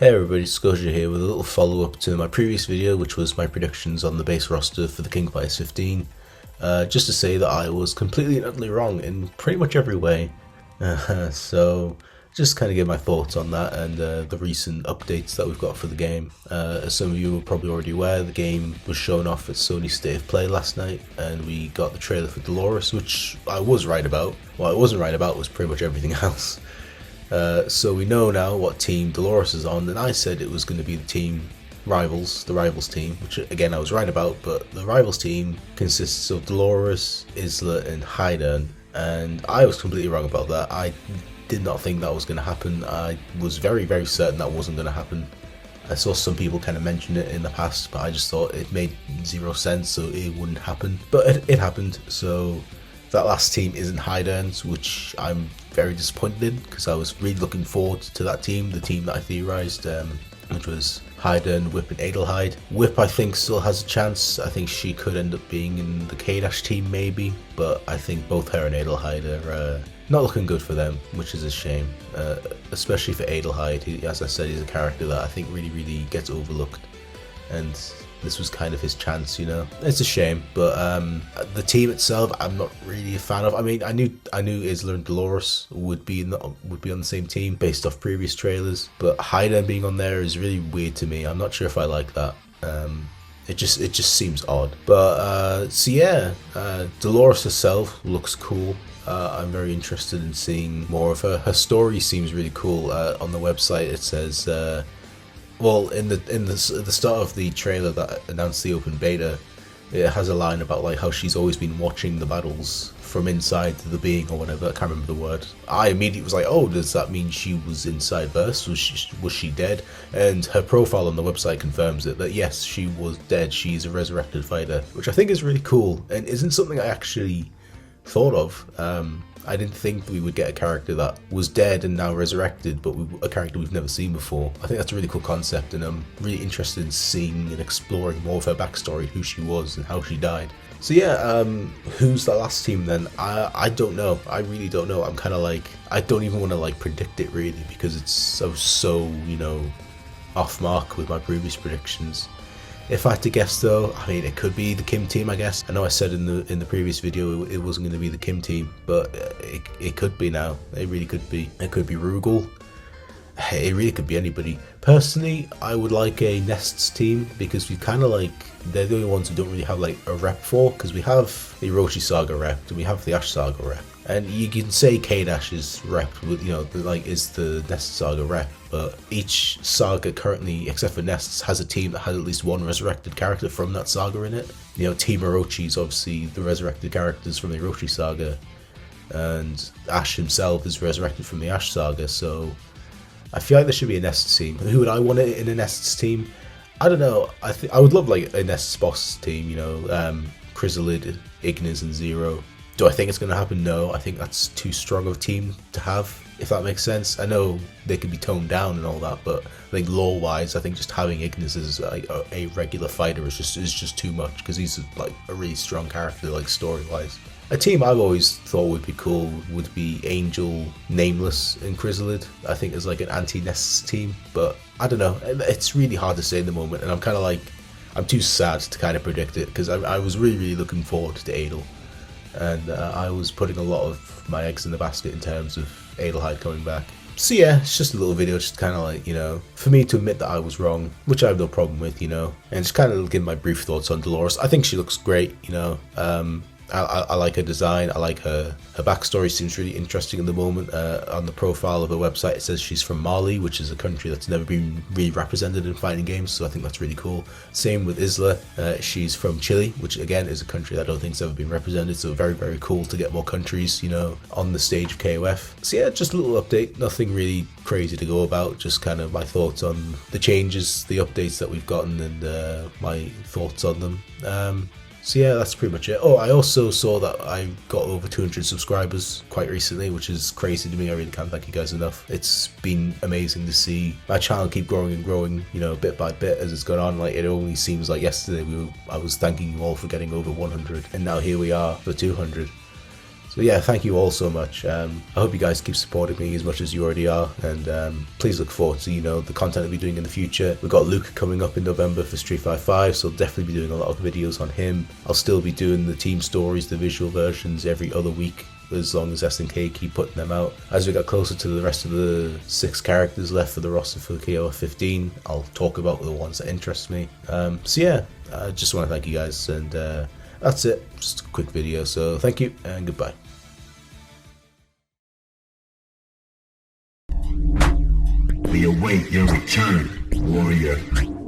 Hey everybody, Scotia here with a little follow-up to my previous video, which was my predictions on the base roster for the KOFXV. Just to say that I was completely and utterly wrong in pretty much every way. So just kind of give my thoughts on that and the recent updates that we've got for the game. As some of you are probably already aware, the game was shown off at Sony State of Play last night, and we got the trailer for Dolores, which I was right about. What I wasn't right about was pretty much everything else. So we know now what team Dolores is on, and I said it was going to be the team Rivals, the Rivals team, which again I was right about, but the Rivals team consists of Dolores, Isla and Haydn, and I was completely wrong about that. I did not think that was going to happen. I was very certain that wasn't going to happen. I saw some people kind of mention it in the past, but I just thought it made zero sense, so it wouldn't happen. But it happened, so that last team isn't Haydn's, which I'm very disappointed in, because I was really looking forward to that team, the team that I theorized, which was Haydn, Whip and Adelheid. Whip I think still has a chance. I think she could end up being in the K- team maybe, but I think both her and Adelheid are not looking good for them, which is a shame, especially for Adelheid. He, as I said, he's a character that I think really gets overlooked, and this was kind of his chance, you know. It's a shame, but the team itself, I'm not really a fan of. I mean, I knew Isla and Dolores would be on the same team based off previous trailers, but Haydn being on there is really weird to me. I'm not sure if I like that. It just seems odd. But so yeah, Dolores herself looks cool. I'm very interested in seeing more of her. Her story seems really cool. On the website, it says. Well, in the start of the trailer that announced the open beta, it has a line about like how she's always been watching the battles from inside the being or whatever. I can't remember the word. I immediately was like, oh, does that mean she was inside Burst? Was she dead? And her profile on the website confirms it, that yes, she was dead. She's a resurrected fighter, which I think is really cool and isn't something I actually thought of. I didn't think we would get a character that was dead and now resurrected, but a character we've never seen before. I think that's a really cool concept, and I'm really interested in seeing and exploring more of her backstory, who she was and how she died. So yeah, who's the last team then? I don't know. I really don't know. I'm kind of like, I don't even want to like predict it really, because it's so you know, off mark with my previous predictions. If I had to guess though, I mean, it could be the Kim team, I guess. I know I said in the previous video it wasn't going to be the Kim team, but it could be now. It really could be. It could be Rugal. It really could be anybody. Personally, I would like a Nests team, because we kind of like, they're the only ones we don't really have like a rep for, because we have the Orochi Saga rep and we have the Ash Saga rep. And you can say K- is rep with, you know, like is the Nest Saga rep, but each saga currently, except for Nests, has a team that has at least one resurrected character from that saga in it. You know, Team Orochi is obviously the resurrected characters from the Orochi Saga, and Ash himself is resurrected from the Ash Saga, so I feel like there should be a Nests team. Who would I want in a Nests team? I don't know. I would love like a Nests boss team, you know, Chrysalid, Ignis and Zero. Do I think it's going to happen? No, I think that's too strong of a team to have, if that makes sense. I know they could be toned down and all that, but I think lore-wise, I think just having Ignis as like a regular fighter is just too much, because he's like a really strong character, like story-wise. A team I've always thought would be cool would be Angel, Nameless, and Chrysalid. I think as like an anti-Nests team, but I don't know. It's really hard to say in the moment, and I'm kind of like, I'm too sad to kind of predict it, because I was really looking forward to Adel. And I was putting a lot of my eggs in the basket in terms of Adelheid coming back. So yeah, it's just a little video, just kind of like, you know, for me to admit that I was wrong, which I have no problem with, you know, and just kind of give my brief thoughts on Dolores. I think she looks great, you know. I like her design. I like her backstory. Seems really interesting at the moment. On the profile of her website, it says she's from Mali, which is a country that's never been really represented in fighting games, so I think that's really cool. Same with Isla. She's from Chile, which again is a country that I don't think's ever been represented, so very cool to get more countries, you know, on the stage of KOF. So yeah, just a little update. Nothing really crazy to go about, just kind of my thoughts on the changes, the updates that we've gotten, and my thoughts on them. So yeah, that's pretty much it. Oh, I also saw that I got over 200 subscribers quite recently, which is crazy to me. I really can't thank you guys enough. It's been amazing to see my channel keep growing and growing, you know, bit by bit as it's gone on. Like, it only seems like yesterday I was thanking you all for getting over 100, and now here we are for 200. So yeah, thank you all so much. I hope you guys keep supporting me as much as you already are, and please look forward to the content I'll be doing in the future. We've got Luke coming up in November for Street Fighter 5, so I'll definitely be doing a lot of videos on him. I'll still be doing the team stories, the visual versions every other week, as long as SNK keep putting them out. As we get closer to the rest of the 6 characters left for the roster for KOFXV, I'll talk about the ones that interest me. So yeah, I just want to thank you guys, and that's it. Just a quick video, so thank you and goodbye. We await your return, warrior.